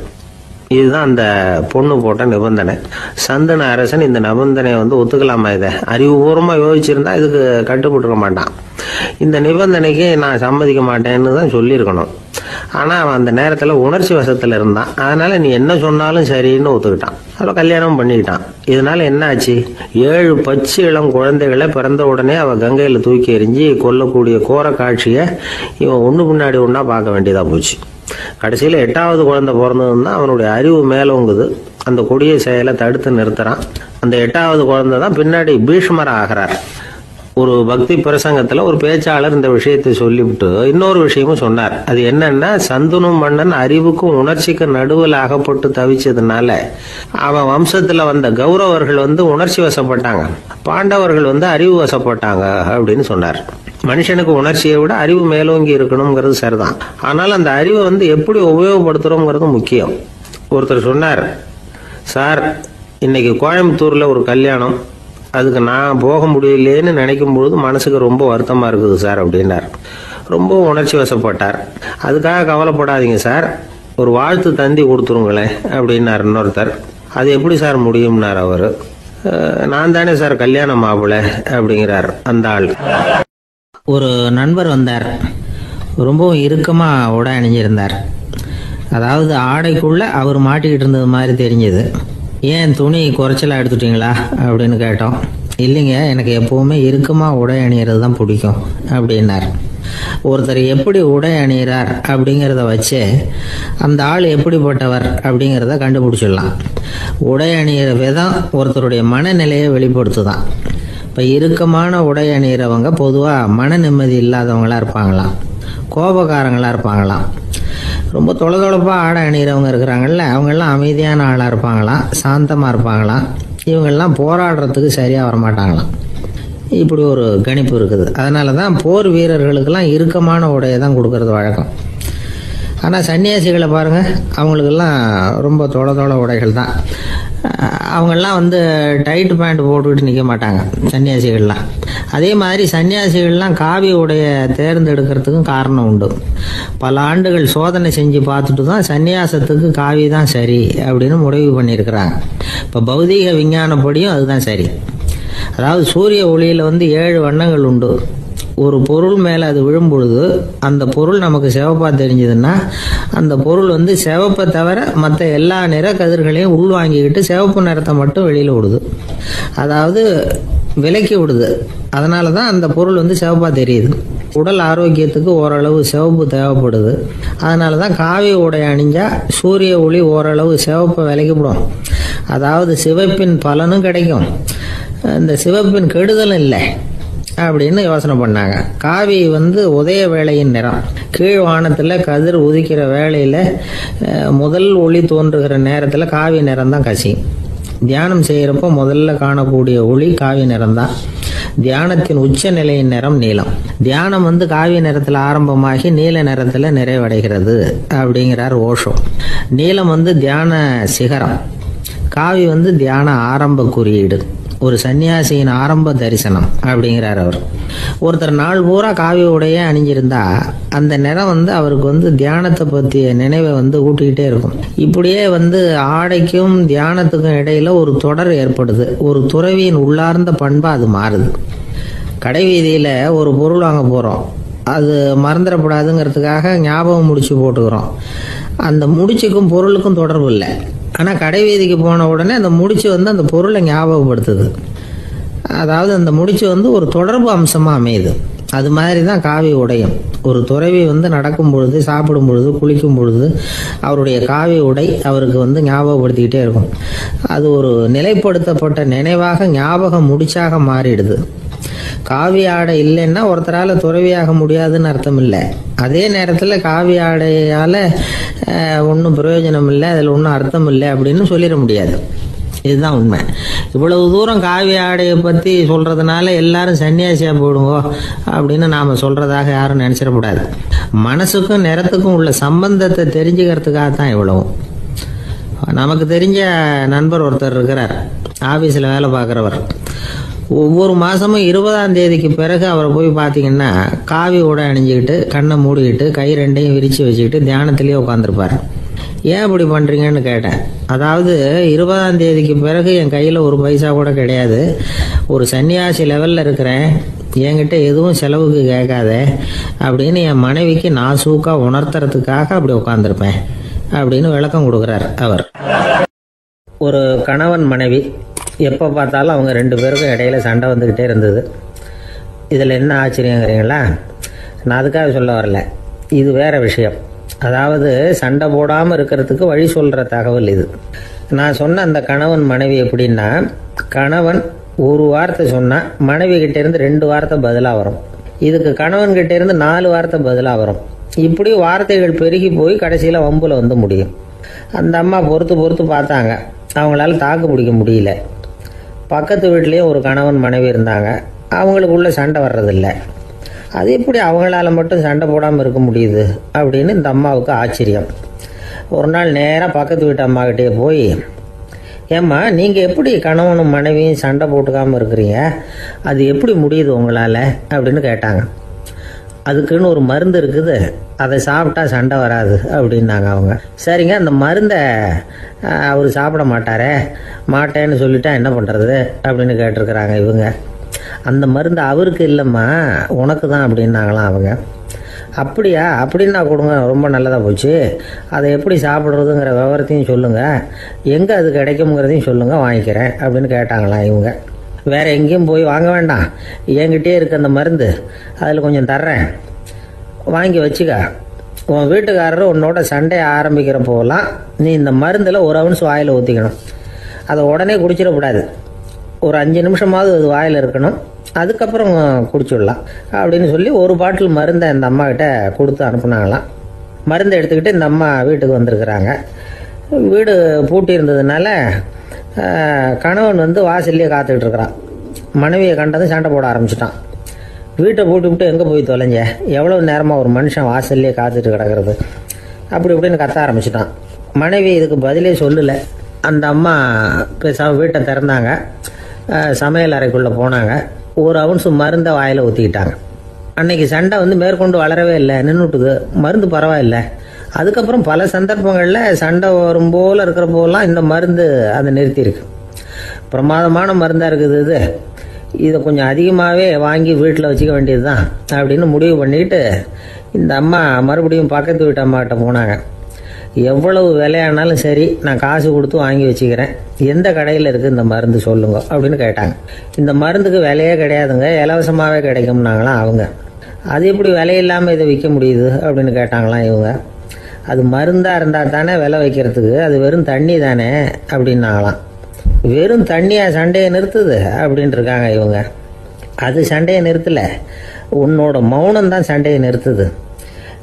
இதுதான் அந்த பொண்ணு போட்ட நிபந்தனை. சந்தன அரசன் இந்த நிபந்தனையை ஒத்துக்கலாமா? இதை அறிவுபூர்வமா யோசிச்சிருந்தா இதுக்கு கட்டுப்பட்டுக்க மாட்டான். இந்த நிபந்தனைக்கு நான் சம்மதிக்க மாட்டேன்னு தான் சொல்லியிருக்கணும். ஆனா அவன் அந்த நேரத்துல உணர்ச்சி வசத்துல இருந்தான். அதனால நீ என்ன சொன்னாலும் சரின்னு ஒத்துக்கிட்டான். அவளை கல்யாணம் பண்ணிக்கிட்டான். இதனால என்ன ஆச்சு? 7 பச்சை இளம் குழந்தைகளை பிறந்த உடனே அவ கங்கையில தூக்கி எறிஞ்சி கொல்லக்கூடிய கோர காட்சியை இவன் ஒண்ணு பின்னாடி ஒன்னா பார்க்க வேண்டியதா போச்சு. கடைசியில 8வது குழந்தை பிறந்ததுன்னா அவனுடைய அறிவு மேலோங்குது. அந்த கொடிய செயலை தடுத்து நிறுத்துறான். அந்த 8வது குழந்தை தான் பின்னாடி பீஷ்மர் ஆகிறார். ஒரு பக்தி பிரசங்கத்துல ஒரு பேச்சாளர் இந்த விஷயத்தை சொல்லிவிட்டு இன்னொரு விஷயமும் சொன்னார். அது என்னன்னா, சந்தனு மன்னன் அறிவுக்கும் உணர்ச்சிக்கும் நடுவில் அகப்பட்டு தவிச்சதுனால அவன் வம்சத்துல வந்த கௌரவர்கள் உணர்ச்சி வசப்பட்டாங்க, பாண்டவர்கள் அறிவு வசப்பட்டாங்க அப்படின்னு சொன்னார். மனுஷனுக்கு உணர்ச்சியை விட அறிவு மேலோங்கி இருக்கணுங்கிறது சரிதான். ஆனால் அந்த அறிவை எப்படி உபயோகப்படுத்துறோங்கிறது முக்கியம். ஒருத்தர் சொன்னார், சார் இன்னைக்கு கோயம்புத்தூர்ல ஒரு கல்யாணம், அதுக்கு நான் போக முடியலேன்னு நினைக்கும் பொழுது மனசுக்கு ரொம்ப வருத்தமா இருக்குது சார் அப்படின்னார். ரொம்ப உணர்ச்சி வசப்பட்டார். அதுக்காக கவலைப்படாதீங்க சார், ஒரு வாழ்த்து தந்தி கொடுத்துருங்களேன் அப்படின்னார் இன்னொருத்தர். அது எப்படி சார் முடியும்னார் அவரு. நான் தானே சார் கல்யாண மாப்பிள்ளை அப்படிங்கிறார் அந்த ஆள். ஒரு நண்பர் வந்தார். ரொம்பவும் இறுக்கமா உடை அணிஞ்சிருந்தார். அதாவது ஆடைக்குள்ள அவர் மாட்டிக்கிட்டு இருந்தது மாதிரி தெரிஞ்சது. ஏன் துணி குறைச்சலா எடுத்துட்டீங்களா அப்படின்னு கேட்டோம். இல்லைங்க, எனக்கு எப்பவுமே இறுக்கமா உடை அணியறது தான் பிடிக்கும் அப்படின்னார். ஒருத்தர் எப்படி உடை அணிகிறார் அப்படிங்கிறத வச்சு அந்த ஆள் எப்படிப்பட்டவர் அப்படிங்கிறத கண்டுபிடிச்சிடலாம். உடை அணிகிற விதம் ஒருத்தருடைய மனநிலையை வெளிப்படுத்துதான். இப்போ இறுக்கமான உடை அணிகிறவங்க பொதுவாக மன நிம்மதி இல்லாதவங்களா இருப்பாங்களாம், கோபக்காரங்களா இருப்பாங்களாம். ரொம்ப தொலைதொலைப்பாக ஆடை அணிகிறவங்க இருக்கிறாங்கல்ல, அவங்கெல்லாம் அமைதியான ஆளாக இருப்பாங்களாம், சாந்தமாக இருப்பாங்களாம். இவங்கெல்லாம் போராடுறதுக்கு சரியாக வரமாட்டாங்களாம். இப்படி ஒரு கணிப்பு இருக்குது. அதனால தான் போர் வீரர்களுக்கெல்லாம் இறுக்கமான உடையை தான் கொடுக்கறது வழக்கம். ஆனால் சன்னியாசிகளை பாருங்கள், அவங்களுக்கெல்லாம் ரொம்ப தொலை உடைகள் தான். அவங்கெல்லாம் டைட் பேண்ட் போட்டுக்கிட்டு நிற்க மாட்டாங்க சன்னியாசிகள்லாம். அதே மாதிரி சன்னியாசிகள்லாம் காவி உடைய தேர்ந்தெடுக்கிறதுக்கும் காரணம் உண்டு. பல ஆண்டுகள் சோதனை செஞ்சு பார்த்துட்டு தான் சன்னியாசத்துக்கு காவி தான் சரி அப்படின்னு முடிவு பண்ணியிருக்கிறாங்க. இப்போ பௌதீக விஞ்ஞானப்படியும் அதுதான் சரி. அதாவது சூரிய ஒளியில் 7 வண்ணங்கள் உண்டு. ஒரு பொருள் மேலே அது விழும்பொழுது அந்த பொருள் நமக்கு சிவப்பா தெரிஞ்சதுன்னா அந்த பொருள் சிவப்பை தவிர மற்ற எல்லா நிற கதிர்களையும் உள்வாங்கிக்கிட்டு சிவப்பு நிறத்தை மட்டும் வெளியில் விடுது. அதாவது விலக்கி விடுது. அதனால தான் அந்த பொருள் சிவப்பா தெரியுது. உடல் ஆரோக்கியத்துக்கு ஓரளவு சிவப்பு தேவைப்படுது. அதனால தான் காவி உடை அணிஞ்சா சூரிய ஒளி ஓரளவு சிவப்பை விலக்கிவிடும். அதாவது சிவப்பின் பலனும் கிடைக்கும், இந்த சிவப்பின் கெடுதலும் இல்லை அப்படின்னு யோசனை பண்ணாங்க. காவி உதய வேளையின் நிறம். கீழ் வானத்தில் கதிர் உதிக்கிற வேளையில் முதல் ஒளி தோன்றுகிற நேரத்தில் காவி நிறம் தான் கசியும். தியானம் செய்கிறப்போ முதல்ல காணக்கூடிய ஒளி காவி நிறம் தான். தியானத்தின் உச்ச நிலையின் நிறம் நீலம். தியானம் காவி நிறத்தில் ஆரம்பமாகி நீல நிறத்தில் நிறைவடைகிறது அப்படிங்கிறார் ஓஷோ. நீலம் தியான சிகரம், காவி தியான ஆரம்ப குறியீடு, ஒரு சன்னியாசியின் ஆரம்ப தரிசனம் அப்படிங்கிறார் அவர். ஒருத்தர் நாள் பூரா காவி உடைய அணிஞ்சிருந்தா அந்த நிறம் அவருக்கு தியானத்தை பற்றிய நினைவை ஊட்டிக்கிட்டே இருக்கும். இப்படியே ஆடைக்கும் தியானத்துக்கும் இடையில ஒரு தொடர் ஏற்படுது. ஒரு துறவியின் உள்ளார்ந்த பண்பா அது மாறுது. கடை வீதியில் ஒரு பொருள் வாங்க போகிறோம், அது மறந்துடக்கூடாதுங்கிறதுக்காக ஞாபகம் முடிச்சு போட்டுக்கிறோம். அந்த முடிச்சுக்கும் பொருளுக்கும் தொடர்பு இல்லை. ஆனால் கடை வீதிக்கு போன உடனே அந்த முடிச்சு அந்த பொருளை ஞாபகப்படுத்துது. அதாவது அந்த முடிச்சு ஒரு தொடர்பு அம்சமாக அமையுது. அது மாதிரி தான் காவி உடையும். ஒரு துறவி நடக்கும் பொழுது, சாப்பிடும் பொழுது, குளிக்கும் பொழுது அவருடைய காவி உடை அவருக்கு ஞாபகப்படுத்திக்கிட்டே இருக்கும். அது ஒரு நிலைப்படுத்தப்பட்ட நினைவாக ஞாபக முடிச்சாக மாறிடுது. காவி ஆடை இல்லைன்னா ஒருத்தரால் துறவியாக முடியாதுன்னு அர்த்தம் இல்லை. அதே நேரத்தில் காவி ஆடையால் ஒன்றும் பிரயோஜனம் இல்லை, அதில் ஒன்றும் அர்த்தம் இல்லை அப்படின்னு சொல்லிட முடியாது. இதுதான் உண்மை. இவ்வளவு தூரம் காவி ஆடையை பற்றி சொல்கிறதுனால எல்லாரும் சன்னியாசியாக போடுங்கோ அப்படின்னு நாம் சொல்கிறதாக யாரும் நினச்சிடக்கூடாது. மனசுக்கும் நிறத்துக்கும் உள்ள சம்பந்தத்தை தெரிஞ்சுக்கிறதுக்காக தான் இவ்வளவும். நமக்கு தெரிஞ்ச நண்பர் ஒருத்தர் இருக்கிறார், ஆஃபீஸில் வேலை பார்க்குறவர். ஒவ்வொரு மாதமும் 20ஆம் தேதிக்கு பிறகு அவரை போய் பார்த்தீங்கன்னா காவி உடை அணிஞ்சிக்கிட்டு கண்ணை மூடிக்கிட்டு கை ரெண்டையும் விரித்து வச்சுக்கிட்டு தியானத்திலேயே உட்காந்துருப்பார். ஏன் இப்படி பண்ணுறீங்கன்னு கேட்டேன். அதாவது 20ஆம் தேதிக்கு பிறகு என் கையில் ஒரு பைசா கூட கிடையாது, ஒரு சன்னியாசி லெவலில் இருக்கிறேன், என்கிட்ட எதுவும் செலவுக்கு கேட்காத அப்படின்னு என் மனைவிக்கு நான் சூக்காக உணர்த்துறதுக்காக அப்படி உட்காந்துருப்பேன் அப்படின்னு விளக்கம் கொடுக்குறார் அவர். ஒரு கணவன் மனைவி எப்போ பார்த்தாலும் அவங்க 2 பேருக்கும் இடையில சண்டை வந்துக்கிட்டே இருந்தது. இதில் என்ன ஆச்சரியங்கிறீங்களா? நான் அதுக்காக சொல்ல வரல, இது வேற விஷயம். அதாவது சண்டை போடாமல் இருக்கிறதுக்கு வழி சொல்கிற தகவல் இது. நான் சொன்ன அந்த கணவன் மனைவி எப்படின்னா, கணவன் ஒரு வார்த்தை சொன்னால் மனைவி கிட்டேருந்து 2 வார்த்தை பதிலாக வரும், இதுக்கு கணவன் கிட்டேருந்து 4 வார்த்தை பதிலாக வரும். இப்படி வார்த்தைகள் பெருகி போய் கடைசியில் வம்புல வந்து முடியும். அந்த அம்மா பொறுத்து பார்த்தாங்க, அவங்களால தாக்கு பிடிக்க முடியல. பக்கத்து வீட்லேயும் ஒரு கணவன் மனைவி இருந்தாங்க, அவங்களுக்குள்ள சண்டை வர்றதில்லை. அது எப்படி அவங்களால மட்டும் சண்டை போடாமல் இருக்க முடியுது அப்படின்னு இந்த அம்மாவுக்கு ஆச்சரியம். ஒரு நாள் நேராக பக்கத்து வீட்டு அம்மாக்கிட்டே போய், ஏம்மா நீங்கள் எப்படி கணவனும் மனைவியும் சண்டை போட்டுக்காமல் இருக்கிறீங்க, அது எப்படி முடியுது உங்களால் அப்படின்னு கேட்டாங்க. அதுக்குன்னு ஒரு மருந்து இருக்குது, அதை சாப்பிட்டா சண்டை வராது அப்படின்னாங்க அவங்க. சரிங்க, அந்த மருந்தை அவர் சாப்பிட மாட்டேன்னு சொல்லிட்டா என்ன பண்ணுறது அப்படின்னு கேட்டிருக்கிறாங்க இவங்க. அந்த மருந்து அவருக்கு இல்லைம்மா, உனக்கு தான் அப்படின்னாங்களாம் அவங்க. அப்படியா, அப்படின்னா கொடுங்க, ரொம்ப நல்லதாக போச்சு. அதை எப்படி சாப்பிட்றதுங்கிற விவரத்தையும் சொல்லுங்கள், எங்கே அது கிடைக்குங்கிறதையும் சொல்லுங்கள், வாங்கிக்கிறேன் அப்படின்னு கேட்டாங்களாம் இவங்க. வேறு எங்கேயும் போய் வாங்க வேண்டாம், என்கிட்டே இருக்க அந்த மருந்து அதில் கொஞ்சம் தர்றேன், வாங்கி வச்சுக்க. உன் வீட்டுக்காரர் உன்னோட சண்டையை ஆரம்பிக்கிறப்போலாம் நீ இந்த மருந்தில் ஒரு அவுன்ஸ் வாயில் ஊற்றிக்கணும். அதை உடனே குடிச்சிடக்கூடாது, ஒரு 5 நிமிஷமாவது அது வாயில் இருக்கணும், அதுக்கப்புறம் குடிச்சிடலாம் அப்படின்னு சொல்லி ஒரு பாட்டில் மருந்தை இந்த அம்மா கிட்ட கொடுத்து அனுப்புனாங்களாம். மருந்தை எடுத்துக்கிட்டு இந்த அம்மா வீட்டுக்கு வந்திருக்கிறாங்க. வீடு பூட்டி இருந்ததுனால கணவன் வந்து வாசல்லையே காத்துக்கிட்டு இருக்கிறான். மனைவியை கண்டதும் சண்டை போட ஆரம்பிச்சிட்டான். வீட்டை பூட்டி விட்டு எங்கே போய் தொலைஞ்ச, எவ்வளவு நேரமாக ஒரு மனுஷன் வாசல்லையே காத்துட்டு கிடக்கிறது அப்படி இப்படின்னு கத்த ஆரம்பிச்சிட்டான். மனைவி இதுக்கு பதிலே சொல்லலை. அந்த அம்மா பேசாமல் வீட்டை திறந்தாங்க, சமையல் அறைக்குள்ளே போனாங்க, ஒரு அவுன்ஸ் மருந்தை வாயில் ஊற்றிக்கிட்டாங்க. அன்னைக்கு சண்டை வந்து மேற்கொண்டு வளரவே இல்லை, நின்றுட்டுது. மருந்து பரவாயில்லை. அதுக்கப்புறம் பல சந்தர்ப்பங்களில் சண்டை வரும் போல் இருக்கிற போலாம் இந்த மருந்து அதை நிறுத்தியிருக்கு. பிரமாதமான மருந்தாக இருக்குது இதை கொஞ்சம் அதிகமாகவே வாங்கி வீட்டில் வச்சுக்க வேண்டியது தான் அப்படின்னு முடிவு பண்ணிக்கிட்டு இந்த அம்மா மறுபடியும் பக்கத்து வீட்டு அம்மாக்கிட்ட போனாங்க. எவ்வளவு விலையானாலும் சரி, நான் காசு கொடுத்து வாங்கி வச்சுக்கிறேன், எந்த கடையில் இருக்குது இந்த மருந்து சொல்லுங்க அப்படின்னு கேட்டாங்க. இந்த மருந்துக்கு விலையே கிடையாதுங்க, இலவசமாகவே கிடைக்கும்னாங்களாம் அவங்க. அது எப்படி விலையில்லாமல் இதை விற்க முடியுது அப்படின்னு கேட்டாங்களாம் இவங்க. அது மருந்தாக இருந்தால் தானே விலை வைக்கிறதுக்கு, அது வெறும் தண்ணி தானே அப்படின்னாங்களாம். வெறும் தண்ணியாக சண்டையை நிறுத்துது அப்படின்ட்டு இருக்காங்க இவங்க. அது சண்டையை நிறுத்தலை, உன்னோட மௌனம் தான் சண்டையை நிறுத்துது.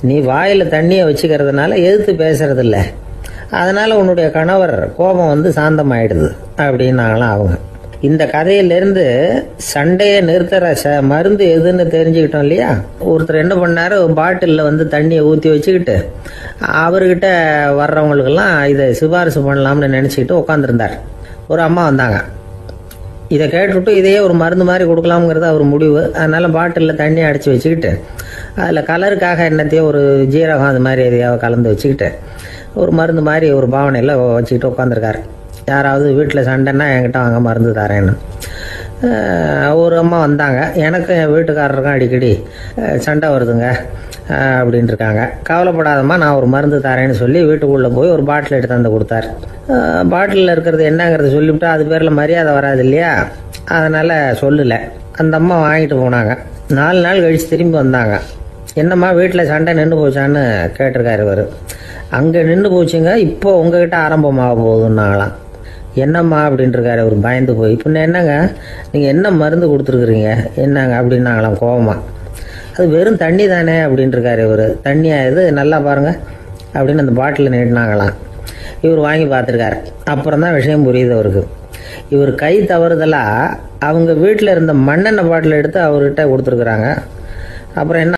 நீ வாயில் தண்ணியை வச்சுக்கிறதுனால எதிர்த்து பேசுறதில்ல, அதனால் உன்னுடைய கணவர் கோபம் வந்து சாந்தமாயிடுது அப்படின்னாங்களாம் அவங்க. இந்த கதையிலேருந்து சண்டையை நிறுத்துகிற மருந்து எதுன்னு தெரிஞ்சுக்கிட்டோம் இல்லையா? ஒருத்தர் என்ன பண்ணார், பாட்டிலில் வந்து தண்ணியை ஊற்றி வச்சுக்கிட்டு அவர்கிட்ட வர்றவங்களுக்கெல்லாம் இதை சிபாரிசு பண்ணலாம்னு நினச்சிக்கிட்டு உட்காந்துருந்தார். ஒரு அம்மா வந்தாங்க, இதை கேட்டுவிட்டு இதையே ஒரு மருந்து மாதிரி கொடுக்கலாம்ங்கிறது அவர் முடிவு. அதனால் பாட்டிலில் தண்ணி அடைச்சி வச்சுக்கிட்டு அதில் கலருக்காக என்னத்தையும் ஒரு ஜீரகம் அது மாதிரி எதையாவது கலந்து வச்சுக்கிட்டு ஒரு மருந்து மாதிரி ஒரு பாவனையில் வச்சுக்கிட்டு உட்காந்துருக்காரு. யாராவது வீட்டில் சண்டைன்னா என்கிட்ட வாங்க மருந்து தரேன்னு. ஒரு அம்மா வந்தாங்க, எனக்கும் என் வீட்டுக்காரருக்கும் அடிக்கடி சண்டை வருதுங்க அப்படின்ட்டு இருக்காங்க. கவலைப்படாதம்மா, நான் ஒரு மருந்து தரேன்னு சொல்லி வீட்டுக்குள்ளே போய் ஒரு பாட்டில் எடுத்து வந்து கொடுத்தாரு. பாட்டிலில் இருக்கிறது என்னங்கிறத சொல்லிவிட்டு அது பேரில் மரியாதை வராது இல்லையா, அதனால் சொல்லலை. அந்த அம்மா வாங்கிட்டு போனாங்க. 4 நாள் கழித்து திரும்பி வந்தாங்க. என்னம்மா வீட்டில் சண்டை நின்று போச்சான்னு கேட்டிருக்காரு இவர். அங்கே நின்று போச்சுங்க, இப்போ உங்ககிட்ட ஆரம்பமாக போகுதுன்னாங்களாம். என்னம்மா அப்படின்ட்டுருக்காரு அவர் பயந்து போய். இப்போ என்னங்க நீங்கள் என்ன மருந்து கொடுத்துருக்குறீங்க என்னங்க அப்படின்னாங்களாம் கோபமாக. அது வெறும் தண்ணி தானே அப்படின்ட்டுருக்காரு இவர். தண்ணியாக இது நல்லா பாருங்கள் அப்படின்னு அந்த பாட்டிலில் நீட்டினாங்களாம். இவர் வாங்கி பார்த்துருக்காரு. அப்புறம் தான் விஷயம் புரியுது அவருக்கு. இவர் கை தவறுதலாக அவங்க வீட்டில் இருந்த மண்ணெண்ணெய் பாட்டில் எடுத்து அவர்கிட்ட கொடுத்துருக்குறாங்க. அப்புறம் என்ன